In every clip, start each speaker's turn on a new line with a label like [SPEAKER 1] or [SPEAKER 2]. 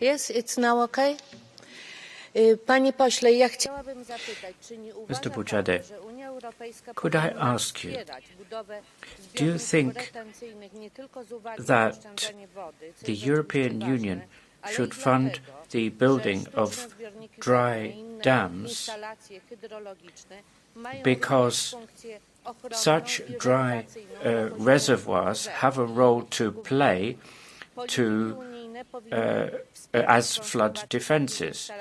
[SPEAKER 1] Yes, it's now okay. Panie pośle, ja chciałabym zapytać, czy nie uważa pan, że Unia Europejska
[SPEAKER 2] could I ask you, do you think that the European Union should fund the building of dry dams because such dry reservoirs have a role to play as flood defences?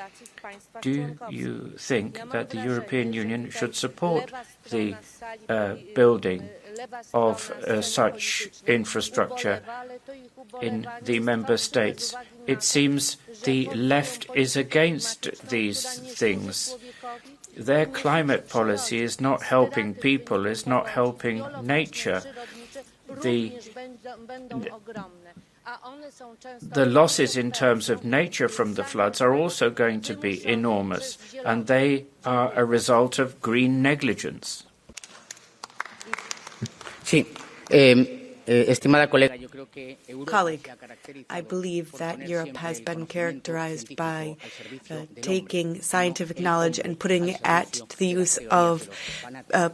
[SPEAKER 2] Do you think that the European Union should support the building of such infrastructure in the member states? It seems the left is against these things. Their climate policy is not helping people, is not helping nature. The losses in terms of nature from the floods are also going to be enormous, and they are a result of green negligence.
[SPEAKER 3] Sí. Colleague, I believe that Europe has been characterized by taking scientific knowledge and putting it at the use of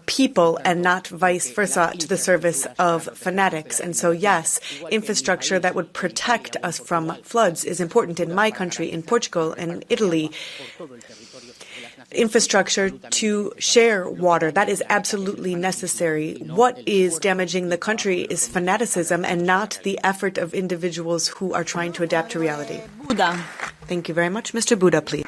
[SPEAKER 3] people and not vice versa to the service of fanatics. And so, yes, infrastructure that would protect us from floods is important in my country, in Portugal and Italy. Infrastructure to share water, that is absolutely necessary. What is damaging the country is fanaticism and not the effort of individuals who are trying to adapt to reality.
[SPEAKER 4] Buda.
[SPEAKER 3] Thank you very much. Mr. Buda, please.